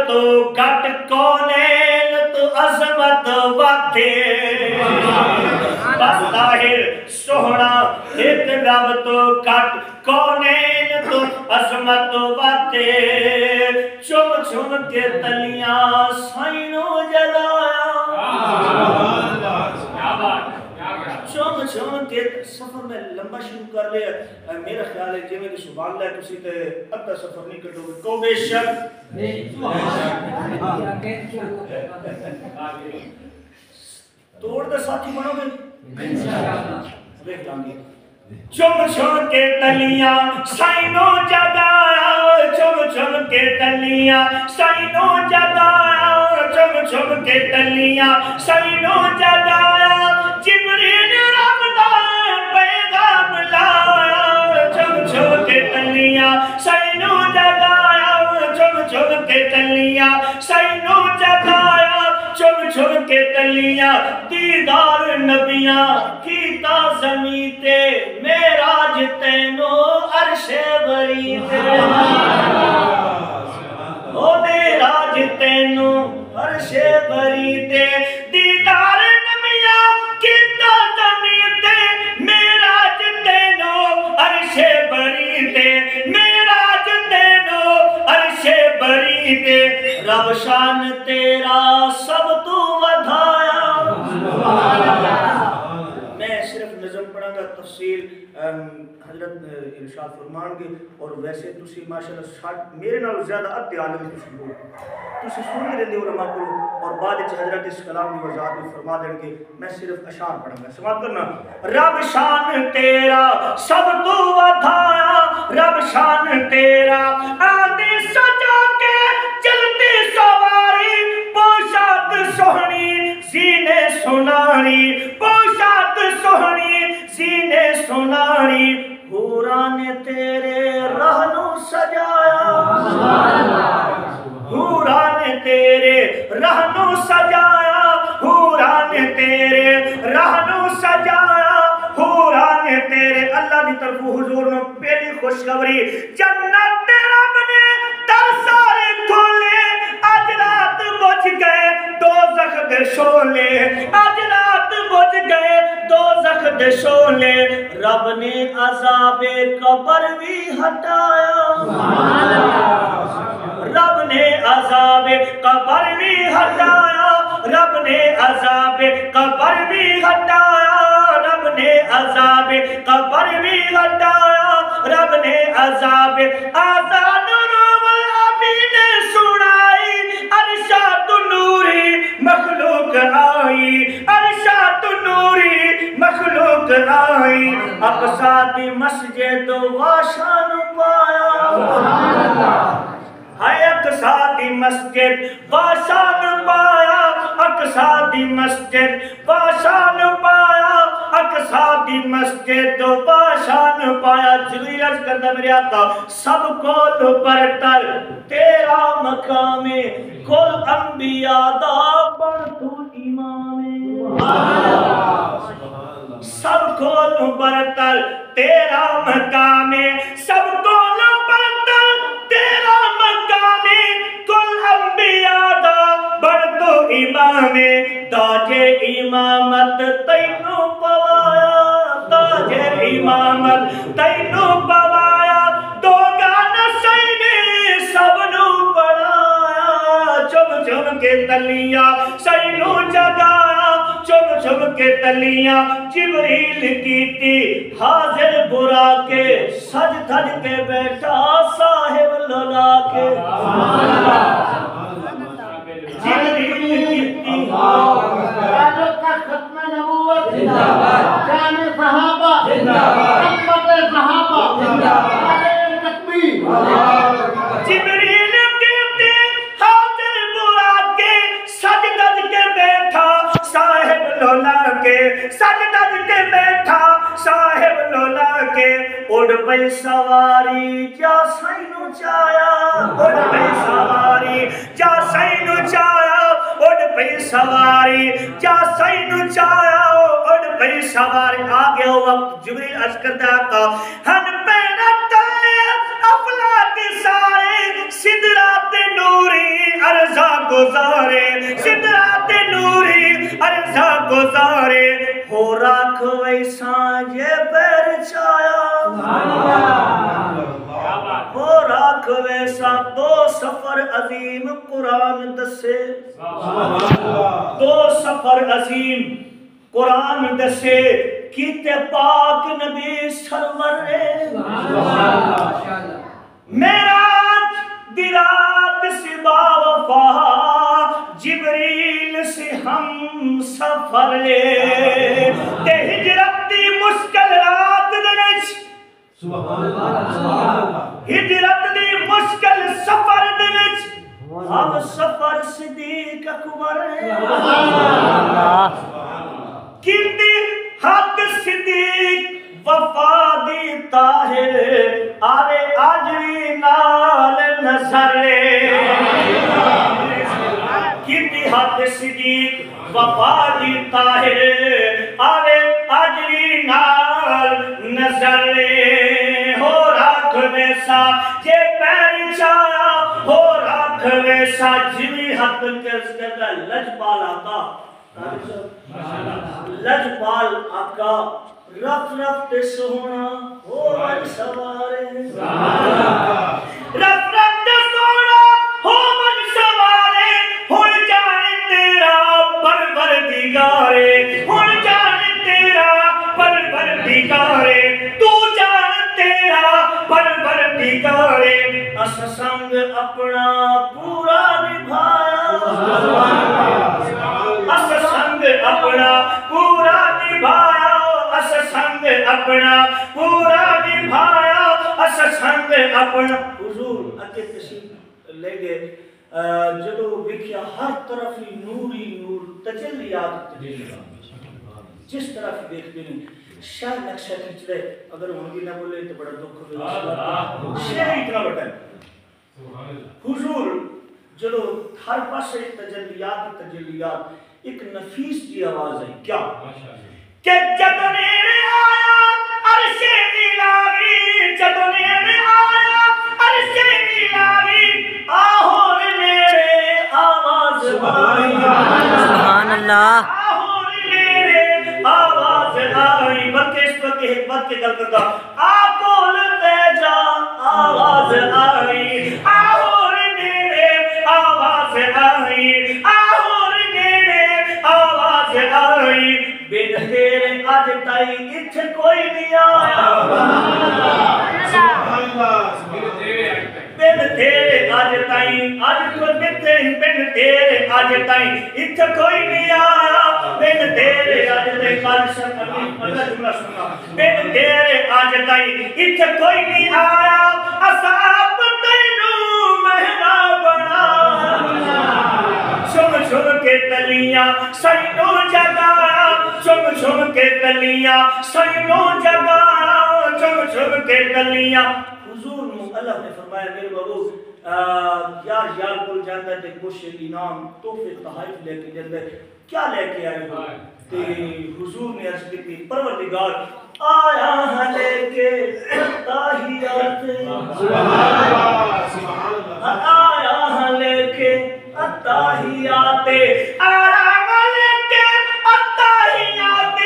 تو گٹ کونین تو عظمت واتے بس ظاہر سوہنا ایک رب تو گٹ کونین تو عظمت واتے چم چم کے تلیاں سائنوں جلایا چم چم کے سفر میں لمبا شروع کر لیا میرا خیال ہے جیویں کہ سبحان اللہ تسی تے ادھا سفر نہیں کٹو گے کو بے شک توڑ دے ساتھی بنو گے دیکھ لانگے چم چم کے تلیاں سائنوں جگایا چم چم کے تلیاں سائنوں جگایا چم چم کے تلیاں سائنوں جگایا جبریل رب دا پیغام لایا چم چم کے تلیاں سائنوں جگایا چم چم کے تلیاں سائنوں جگایا چم چم کے تلیاں دیدار نبیاں کیتا زمین تے میراج تینو عرش بری تے او میراج تینو عرش بری تے دیدار نبیاں کیتا زمین تے میراج تینو عرش بری تے میراج تینو عرش بری تے رب شان تیرا سب تو ودھایا میں صرف نظم پڑھا گا تفسیر حضرت ارشاد فرمان گے اور ویسے تسی ماشاءاللہ میرے نال زیادہ ادھے عالم تسی ہو تسی سننے رہے علماء کو اور بعد حضرت اس کلام کی وضاحت میں فرما دیں گے میں صرف اشعار پڑھوں گا سماعت کرنا رب شان تیرا سب تو ودھایا رب شان تیرا آدھی سجا کے چلتی سواری پوشاک سوہنی سینے سناری پوشاک سوہنی سینے سناری حوران تیرے رہنو سجایا حوران تیرے رہنو سجایا حوران تیرے رہنو سجایا حوران تیرے اللہ دی طرف حضور نے پہلی خوشخبری جنت رب نے در سارے کھولے آج رات بچ گئے دوزخ دے شولے آج رات بچ گئے دوزخ دے شولے رب نے عذاب قبر بھی ہٹایا رب نے عذاب قبر بھی ہٹایا رب نے عذاب قبر بھی ہٹایا رب نے عذاب قبر بھی ہٹایا رب نے عذاب آزان روم العبید سنائی ارشاد نوری مخلوق آئی ارشاد نوری مخلوق آئی اقصا دی مسجد واشان پایا ہے اقصا دی مسجد واشان پایا اقصا دی مسجد واشان پایا اقصا دی مسجد واشان پایا جبریل عرض کرتا میرے آقا سب کول برتر تیرا مقام کل انبیاء دا پر تو امام سب کول برتر تیرا مقام سب کول برتر تیرا مقام کل انبیاء دا بڑھ تو امام تاج امامت تینو پوایا تاج امامت تینو پوایا دو گانا سینے سب نو پڑھایا چم چم کے تلیاں سینو جگایا چم چم کے تلیاں جبریل کیتی حاضر برا کے سج دھج کے بیٹھا صاحب لولا کے جبریل کیتی ختم نبوت جان صحابہ رحمت صحابہ تکبیر جبریل کیتی حاضر برا کے سج دھج کے بیٹھا صاحب لولا کے سج دھج کے بیٹھا صاحب لولا کے اڑ پئی سواری جا سینو چایا اڑ پئی سواری جا سینو چایا اڑ پئی سواری جا سینو چایا اڑ پئی سواری آگے وقت جبریل عرض کرتا آقا ہن پیرا تلے افلاک سارے سدرات نوری گزارے سدرات نوری عرضہ گزارے ہو راکھ ویساں یہ پیر چایا ہو راکھ ویسا دو سفر عظیم قرآن دسے دو سفر عظیم قرآن دسے کیتے پاک نبی سرور میراج دی رات سبا وفا جبریل سے ہم سفر لے تے ہجرت دی مشکل رات دنچ ہجرت دی مشکل سفر دنچ اب سفر صدیق اکبر کیتی حد صدیق وفا دی طاہر آرے آجوی نال نظر لے کیتی حد صدیق وفا دی طاہر آرے آجوی نال نظر لے ہو راکھ ویسا جے پیر چایا ہو راکھ ویسا جوی حد کرز کرتا لجپال آقا لجپال آقا رف رف تے سونا ہو من سوارے رف رف تے سونا ہو من سوارے ہن جان تیرا پروردگارے ہن جان تیرا پروردگارے تو جان تیرا پروردگارے اس سنگ اپنا پورا نبھایا اس سنگ اپنا پورا نبھایا اس سنگ اپنا پورا نبھایا اس سنگ اپنا حضور اکے تشریف لے گئے جدو وکھیا ہر طرف نوری نور تجلیات جس طرف دیکھتے ہیں شاید نقشہ کھچ رہے اگر ہونگی نہ بولے تو بڑا دکھ ہوئے شاید اتنا بڑا ہے حضور جدو ہر پاسے تجلیات ایک نفیس کی آواز ہے کیا کہ جب نیرے آیا عرش الہی جب نیرے آیا عرش الہی آہور نیرے آواز آئی سبحان اللہ آہور نیرے آواز آئی بلکہ اس وقت حکمت کے گل کرتا آکول بیجا آواز آئی آہور نیرے آواز آئی آہور نیرے آواز آئی بن تیرے آج تائی اتھ کوئی نہیں آیا بن تیرے آج تائی آج کوئی بن تیرے آج تائی اتھ کوئی نہیں آیا بن تیرے آج تائی کالشن اللہ جملہ سنگا بن تیرے آج تائی اتھ کوئی نہیں آیا اصحاب تینو مہنا بنا چھم چھم کے تلیاں سینوں جگایا چھم چھم کے تلیاں سینوں جگایا چھم چھم کے تلیاں حضور نو اللہ نے فرمایا میرے بابو یار کل جاندہ تے کچھ انعام تحفے تحائف لے کے جاندہ کیا لے کے آئے ہو تے حضور نے عرض کی پروردگار آیا ہاں لے کے اتاہیات آیا ہاں لے کے اتاہیات آیا ہاں لے کے اتاہیات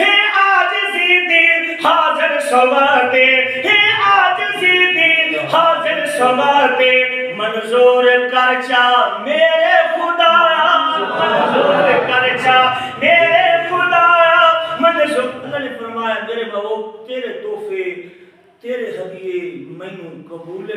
ہے آج زیدی حاضر سواتے ہے آج زیدی حاضر سواتے منظور کرچا میرے خدایا منظور کرچا میرے خدایا منظور اللہ نے فرمایا میرے بابو تیرے تحفے تیرے ہدیے مینوں قبول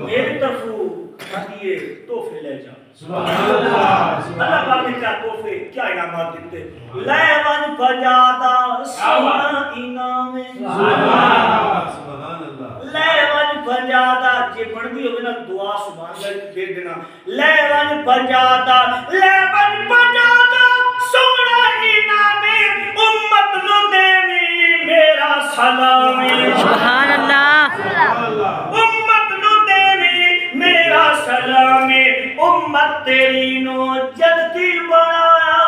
میرے طرفوں ہدیے تحفے لے جا اللہ پاک نے کیا تحفے کیا انعامات دیتے لیون پجادا سونا انعام لیون پجادا جی پڑھ دی ہوگی نا دعا سبحان اللہ دے دینا لیون پجادا سونا انعام امت نو دیوی میرا سلامی سبحان اللہ امت نو دیوی میرا سلامی امت تیری نو جلتی بنایا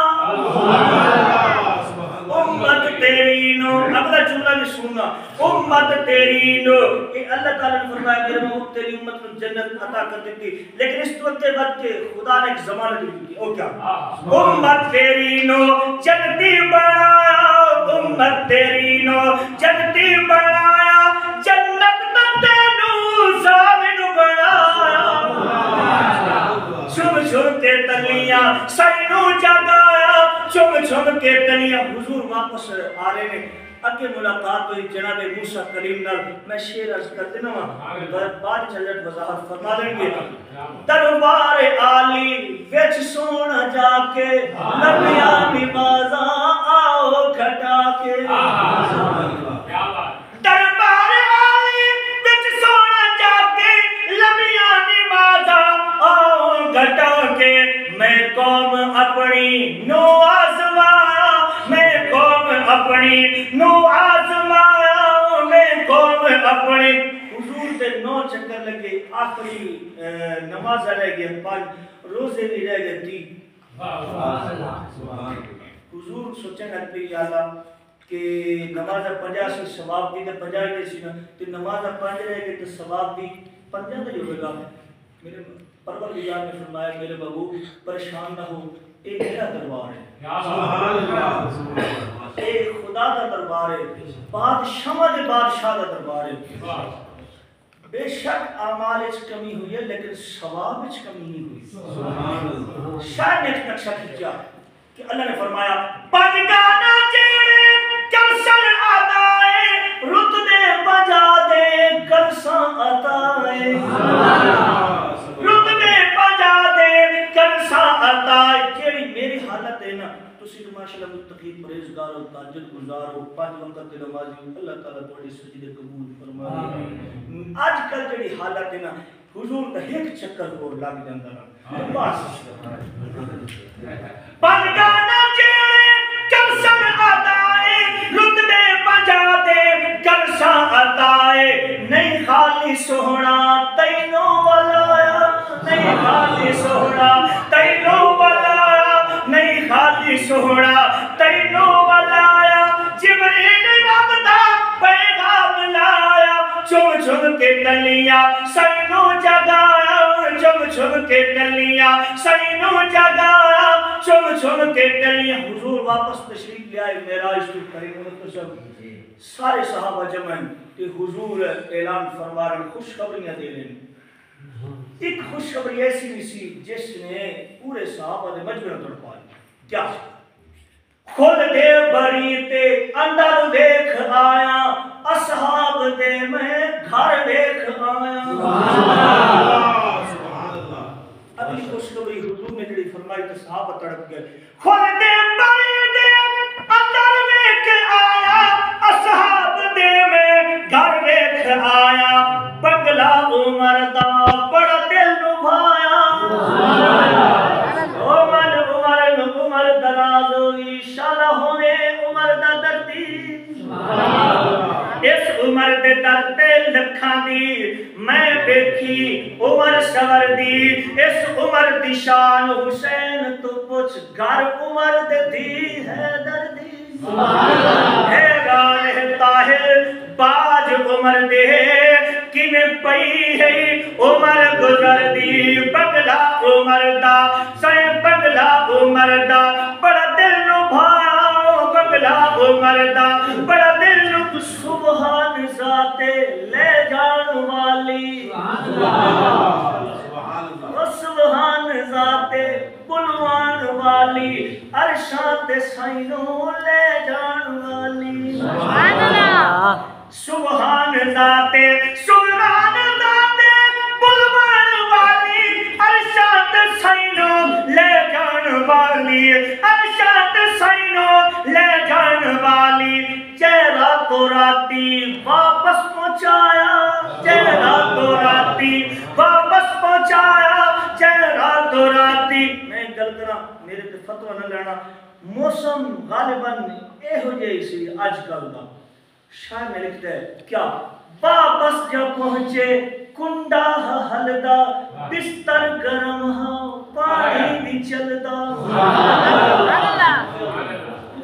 امت تیری نو اب جملہ بھی سننا امت تیری نو یہ اللہ تعالیٰ نے فرمایا کہ میں تیری امت کو جنت عطا کر دیتی لیکن اس وقت بعد کے خدا نے ایک زمانہ دی تھی او کیا امت تیری نو جنتی بنایا امت تیری نو جنتی بنایا جنت تینو زامن بنایا چھم چھم کے تلیاں سینو جگایا چھم چھم کے تلیاں حضور واپس آ رہے ہیں اگے ملاقات ہوئی جناب موسیٰ کلیم نال میں شعر عرض کر دینا ہوں بعد چلٹ وضاحت فرما دیں گے دربار عالی وچ سونا جا کے نبیاں نمازاں آؤ گھٹا کے دربار عالی وچ سونا جا کے نبیاں نمازاں آؤ گھٹا کے میں قوم اپنی نو آزمایا میں قوم اپنی نو آزمایا میں قوم اپنی حضور دے 9 چکر لگے آخری نماز رہ گئے 5 روزے بھی رہ گئے 3 حضور سوچیں گے یا اللہ کہ نماز 50 سے ثواب دی تے 50 دے سی نا تے نماز 5 رہ گئے تے ثواب دی 50 دے ہوے گا میرے پروردگار نے فرمایا میرے بابو پریشان نہ ہو اے میرا دربار ہے سبحان اللہ اے خدا دا دربار ہے بادشاہ دے بادشاہ دا دربار ہے بے شک اعمال وچ کمی ہوئی ہے لیکن ثواب وچ کمی نہیں ہوئی سبحان اللہ شاید ایک نقشہ کھینچا کہ اللہ نے فرمایا پنگانا جیڑے کرسن آدائے رتبے بجا دے کرساں عطائے رتبے بجا دے کرساں عطائے جیڑی میری حالت ہے نا تسی ماشاءاللہ متقی پرہیزگار ہو تہجد گزار ہو 5 وقت نمازی ہو اللہ تعالیٰ تھوڑی سجدے قبول فرمائے آج کل جڑی حالت ہے نا حضور دا ایک چکر اور لگ جاندا نا بس پنگانا جیڑے کرسن عطائے رتبے بجا دے کرساں عطائے نہیں خالی سوہنا تینوں ولایا نہیں خالی سوہنا تینوں ولایا نہیں خالی سوہنا تینوں ولایا جبریل رب دا پیغام لایا چھم چھم کے ٹلیاں سینوں جگایا چھم چھم کے ٹلیاں سینوں جگایا چھم چھم کے ٹلیاں حضور واپس تشریف لے آئے معراج تو کریم متصب سارے صحابہ جمع کہ حضور اعلان فرما رہے خوشخبریاں دے رہے ایک خوشخبری ایسی بھی سی جس نے پورے صحابہ دے مجمع توڑ پائی کیا کھل دے بری تے اندر دیکھ آیا اصحاب دے میں گھر دیکھ آیا اگلی خوشخبری حضور نے جڑی فرمائی تو صحابہ تڑپ گئے کھل دے بری تے اندر دیکھ آیا اصحاب دے میں گھر دیکھ آیا بنگلہ عمر دا بڑا دل نبھایا عمر دراز ہوئی شالہ ہوئے عمر دا دردی اس عمر دے درتے لکھاں دی میں بیکھی عمر سور دی اس عمر دی شان حسین تو پوچھ گھر عمر دے دی ہے دردی ہے گاہ طاہر باج عمر دے کنے پئی ہے عمر گزر دی بنگلہ عمر دا سائیں بنگلہ عمر دا بڑا دل نبھایا بنگلہ عمر دا بڑا دل نبھ سبحان ذات لے جان والی سبحان ذات بلوان والی عرشاں تے سائنوں لے جان والی سبحان اللہ سبحان ذات بلوان والی عرشاں تے سائنوں لے جان والی عرشاں تے سائنوں لے جان والی چہرہ تو راتی واپس پہنچایا چہرہ تو راتی واپس پہنچایا چہرہ تو راتی میں گل کرا میرے تے فتوہ نہ لینا موسم غالباً اے ہو جائے اسی آج کل کا شاہ میں لکھتا ہے کیا واپس جب پہنچے کنڈا ہلدا بستر گرم ہاں پانی بھی چلدا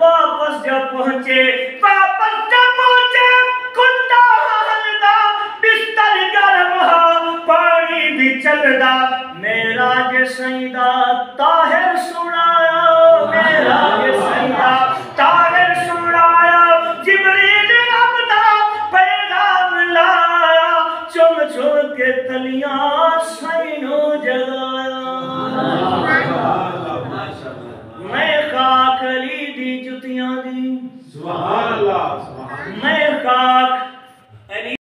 واپس جب پہنچے واپس جب پہنچے سیدہ طاہر سنایا میرا سیدہ طاہر سنایا جبریل رب دا پیغام لایا چم چم کے تلیاں سینوں جگایا میں خاک علی دی جتیاں دی